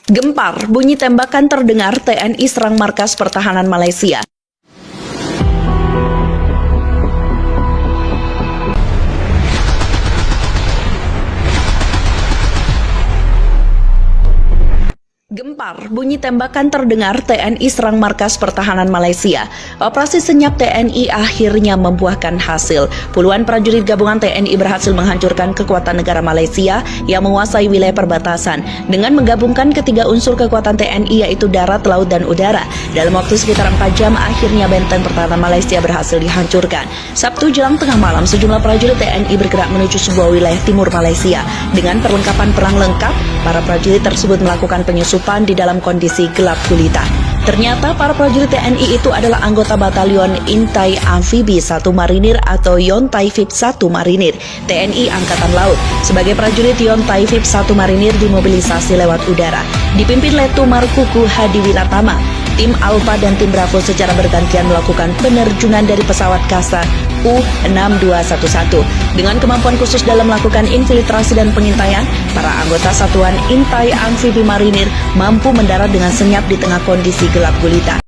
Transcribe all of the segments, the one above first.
Gempar, bunyi tembakan terdengar TNI serang markas pertahanan Malaysia. Gempar, bunyi tembakan terdengar TNI serang markas pertahanan Malaysia. Operasi senyap TNI akhirnya membuahkan hasil. Puluhan prajurit gabungan TNI berhasil menghancurkan kekuatan negara Malaysia yang menguasai wilayah perbatasan dengan menggabungkan ketiga unsur kekuatan TNI yaitu darat, laut, dan udara. Dalam waktu sekitar 4 jam, akhirnya benteng pertahanan Malaysia berhasil dihancurkan. Sabtu jelang tengah malam, sejumlah prajurit TNI bergerak menuju sebuah wilayah timur Malaysia. Dengan perlengkapan perang lengkap, para prajurit tersebut melakukan penyusupan di dalam kondisi gelap gulita. Ternyata para prajurit TNI itu adalah anggota Batalion Intai Amfibi 1 Marinir atau Yontai VIP 1 Marinir TNI Angkatan Laut. Sebagai prajurit, Yontai VIP 1 Marinir dimobilisasi lewat udara, dipimpin Letumar Kuku Hadi Wiratama. Tim Alpha dan tim Bravo secara bergantian melakukan penerjunan dari pesawat Kasa U-6211. Dengan kemampuan khusus dalam melakukan infiltrasi dan pengintaian, para anggota satuan Intai Amfibi Marinir mampu mendarat dengan senyap di tengah kondisi gelap gulita.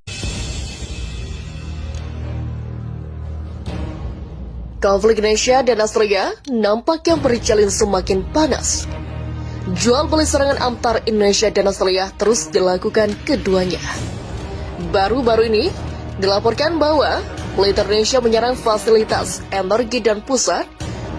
Konflik Indonesia dan Australia nampaknya berjalin semakin panas. Jual beli serangan antar Indonesia dan Australia terus dilakukan keduanya. Baru-baru ini dilaporkan bahwa militer Indonesia menyerang fasilitas energi dan pusat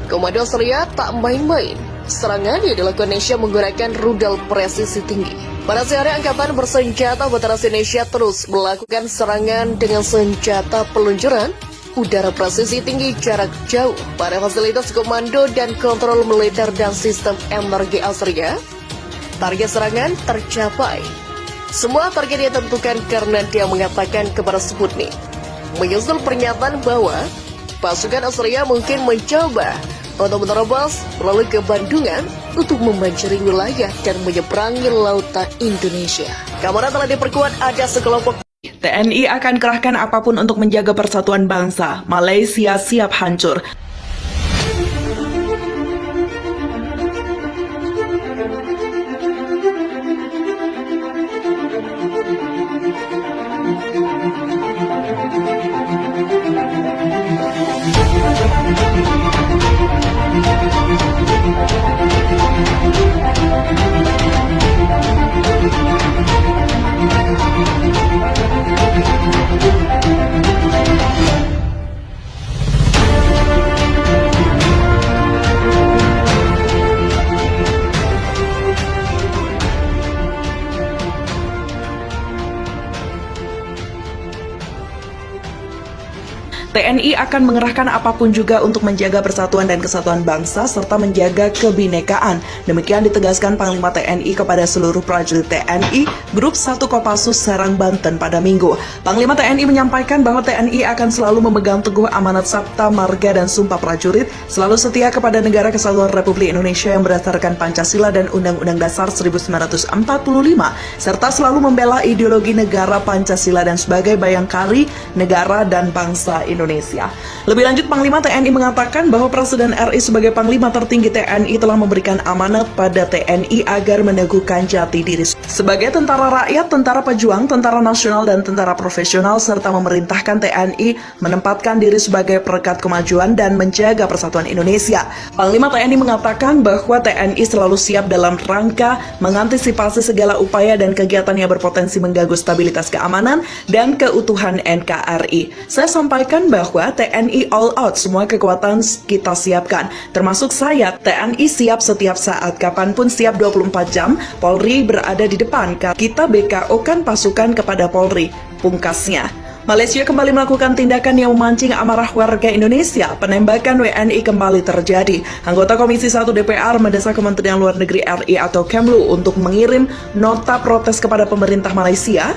Komando Australia tak main-main. Serangan yang dilakukan Indonesia menggunakan rudal presisi tinggi. Pada siang angkatan bersenjata Batara Indonesia terus melakukan serangan dengan senjata peluncuran udara presisi tinggi jarak jauh pada fasilitas komando dan kontrol militer dan sistem energi Australia. Target serangan tercapai. Semua target ditentukan karena dia mengatakan kepada Sputnik, menyusul pernyataan bahwa pasukan Australia mungkin mencoba untuk menerobos melalui ke Bandungan untuk membanjiri wilayah dan menyeberangi lautan Indonesia. Keamanan telah diperkuat, ada sekelompok TNI akan kerahkan apapun untuk menjaga persatuan bangsa. Malaysia siap hancur. TNI akan mengerahkan apapun juga untuk menjaga persatuan dan kesatuan bangsa serta menjaga kebinekaan. Demikian ditegaskan Panglima TNI kepada seluruh prajurit TNI Grup 1 Kopassus Serang, Banten pada Minggu. Panglima TNI menyampaikan bahwa TNI akan selalu memegang teguh amanat Sabta Marga dan Sumpah Prajurit, selalu setia kepada Negara Kesatuan Republik Indonesia yang berdasarkan Pancasila dan Undang-Undang Dasar 1945, serta selalu membela ideologi negara Pancasila dan sebagai bayangkari negara dan bangsa Indonesia. Lebih lanjut, Panglima TNI mengatakan bahwa Presiden RI sebagai Panglima tertinggi TNI telah memberikan amanat pada TNI agar meneguhkan jati diri sebagai tentara rakyat, tentara pejuang, tentara nasional, dan tentara profesional, serta memerintahkan TNI menempatkan diri sebagai perekat kemajuan dan menjaga persatuan Indonesia. Panglima TNI mengatakan bahwa TNI selalu siap dalam rangka mengantisipasi segala upaya dan kegiatan yang berpotensi mengganggu stabilitas keamanan dan keutuhan NKRI. Saya sampaikan bahwa TNI all out, semua kekuatan kita siapkan, termasuk saya. TNI siap setiap saat, kapanpun siap 24 jam, Polri berada di depan. Kita BKO kan pasukan kepada Polri, pungkasnya. Malaysia kembali melakukan tindakan yang memancing amarah warga Indonesia. Penembakan WNI kembali terjadi. Anggota Komisi 1 DPR mendesak Kementerian Luar Negeri RI atau Kemlu untuk mengirim nota protes kepada pemerintah Malaysia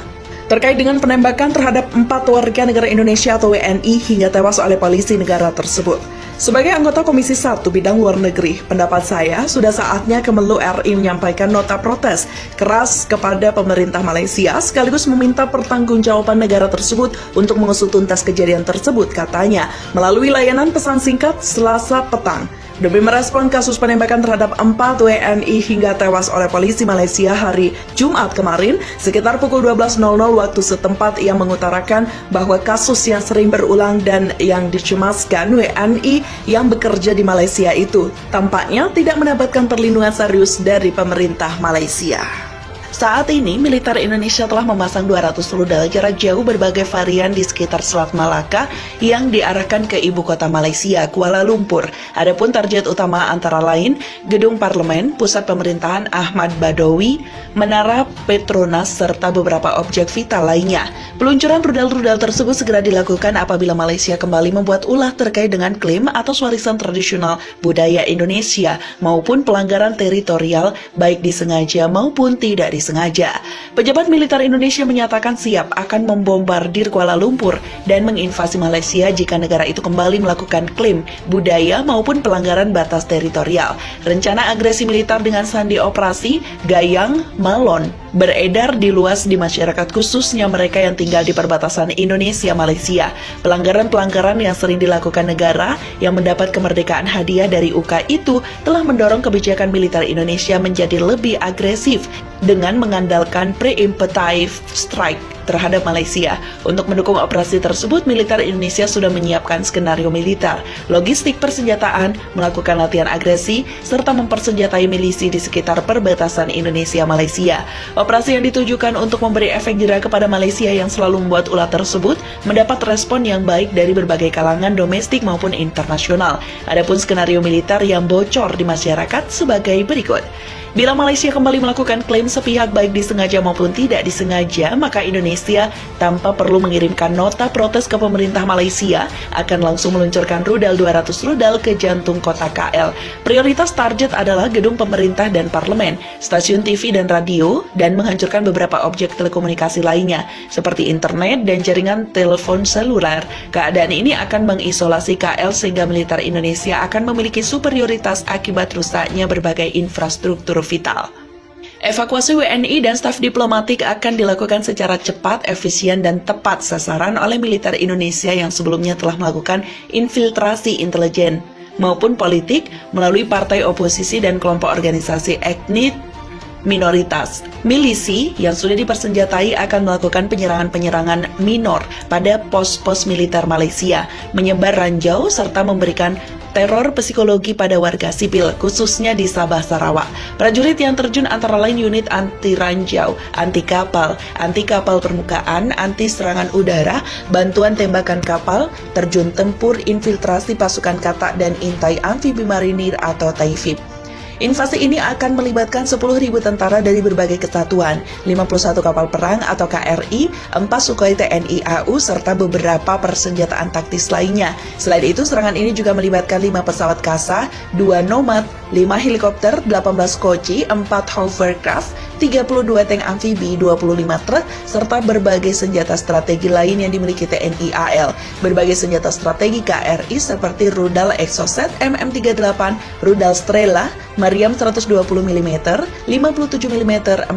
terkait dengan penembakan terhadap 4 warga negara Indonesia atau WNI hingga tewas oleh polisi negara tersebut. Sebagai anggota Komisi 1 Bidang Luar Negeri, pendapat saya sudah saatnya Kemenlu RI menyampaikan nota protes keras kepada pemerintah Malaysia sekaligus meminta pertanggungjawaban negara tersebut untuk mengusut tuntas kejadian tersebut, katanya melalui layanan pesan singkat Selasa petang. Demi merespon kasus penembakan terhadap 4 WNI hingga tewas oleh polisi Malaysia hari Jumat kemarin, sekitar pukul 12.00 waktu setempat, yang mengutarakan bahwa kasus yang sering berulang dan yang dicemaskan WNI yang bekerja di Malaysia itu tampaknya tidak mendapatkan perlindungan serius dari pemerintah Malaysia. Saat ini, militer Indonesia telah memasang 200 rudal jarak jauh berbagai varian di sekitar Selat Malaka yang diarahkan ke ibu kota Malaysia, Kuala Lumpur. Adapun target utama antara lain Gedung Parlemen, Pusat Pemerintahan Ahmad Badawi, Menara Petronas, serta beberapa objek vital lainnya. Peluncuran rudal-rudal tersebut segera dilakukan apabila Malaysia kembali membuat ulah terkait dengan klaim atas warisan tradisional budaya Indonesia maupun pelanggaran teritorial baik disengaja maupun tidak disengaja. Pejabat militer Indonesia menyatakan siap akan membombardir Kuala Lumpur dan menginvasi Malaysia jika negara itu kembali melakukan klaim budaya maupun pelanggaran batas teritorial. Rencana agresi militer dengan sandi operasi Gayang Malon beredar di luas di masyarakat, khususnya mereka yang tinggal di perbatasan Indonesia-Malaysia. Pelanggaran-pelanggaran yang sering dilakukan negara yang mendapat kemerdekaan hadiah dari UK itu telah mendorong kebijakan militer Indonesia menjadi lebih agresif dengan mengandalkan preemptive strike terhadap Malaysia. Untuk mendukung operasi tersebut, militer Indonesia sudah menyiapkan skenario militer, logistik persenjataan, melakukan latihan agresi, serta mempersenjatai milisi di sekitar perbatasan Indonesia-Malaysia. Operasi yang ditujukan untuk memberi efek jera kepada Malaysia yang selalu membuat ulah tersebut mendapat respon yang baik dari berbagai kalangan domestik maupun internasional. Adapun skenario militer yang bocor di masyarakat sebagai berikut. Bila Malaysia kembali melakukan klaim sepihak baik disengaja maupun tidak disengaja, maka Indonesia tanpa perlu mengirimkan nota protes ke pemerintah Malaysia akan langsung meluncurkan rudal 200 rudal ke jantung kota KL. Prioritas target adalah gedung pemerintah dan parlemen, stasiun TV dan radio, dan menghancurkan beberapa objek telekomunikasi lainnya seperti internet dan jaringan telepon seluler. Keadaan ini akan mengisolasi KL sehingga militer Indonesia akan memiliki superioritas akibat rusaknya berbagai infrastruktur vital. Evakuasi WNI dan staf diplomatik akan dilakukan secara cepat, efisien, dan tepat sasaran oleh militer Indonesia yang sebelumnya telah melakukan infiltrasi intelijen maupun politik melalui partai oposisi dan kelompok organisasi etnis minoritas. Milisi yang sudah dipersenjatai akan melakukan penyerangan-penyerangan minor pada pos-pos militer Malaysia, menyebar ranjau, serta memberikan teror psikologi pada warga sipil, khususnya di Sabah Sarawak. Prajurit yang terjun antara lain unit anti ranjau, anti kapal permukaan, anti serangan udara, bantuan tembakan kapal, terjun tempur, infiltrasi pasukan katak, dan intai amfibi marinir atau TAIFIB. Invasi ini akan melibatkan 10.000 tentara dari berbagai kesatuan, 51 kapal perang atau KRI, 4 Sukhoi TNI AU, serta beberapa persenjataan taktis lainnya. Selain itu, serangan ini juga melibatkan 5 pesawat Kasa, 2 Nomad, 5 helikopter, 18 Koci, 4 hovercraft, 32 tank amfibi, 25 truk, serta berbagai senjata strategi lain yang dimiliki TNI AL. Berbagai senjata strategi KRI seperti rudal Exocet MM38, rudal Strela, Mariam 120 mm, 57 mm, 40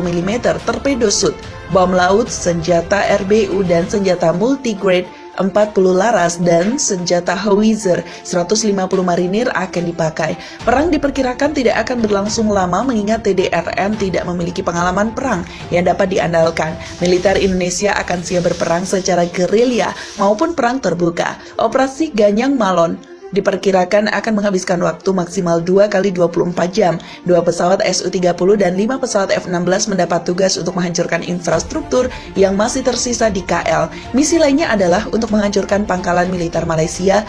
mm, torpedo Sud, bom laut, senjata RBU, dan senjata multigrade 40 laras dan senjata howitzer 150 marinir akan dipakai. Perang diperkirakan tidak akan berlangsung lama mengingat TDRN tidak memiliki pengalaman perang yang dapat diandalkan. Militer Indonesia akan siap berperang secara gerilya maupun perang terbuka. Operasi Ganyang Malon diperkirakan akan menghabiskan waktu maksimal 2 kali 24 jam. 2 pesawat Su-30 dan 5 pesawat F-16 mendapat tugas untuk menghancurkan infrastruktur yang masih tersisa di KL. Misi lainnya adalah untuk menghancurkan pangkalan militer Malaysia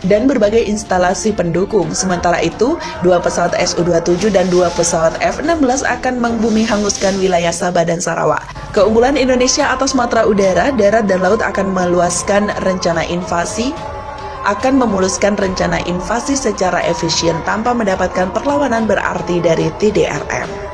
dan berbagai instalasi pendukung. Sementara itu, 2 pesawat Su-27 dan 2 pesawat F-16 akan membumi hanguskan wilayah Sabah dan Sarawak. Keunggulan Indonesia atas matra udara, darat, dan laut akan memuluskan rencana invasi secara efisien tanpa mendapatkan perlawanan berarti dari TDRM.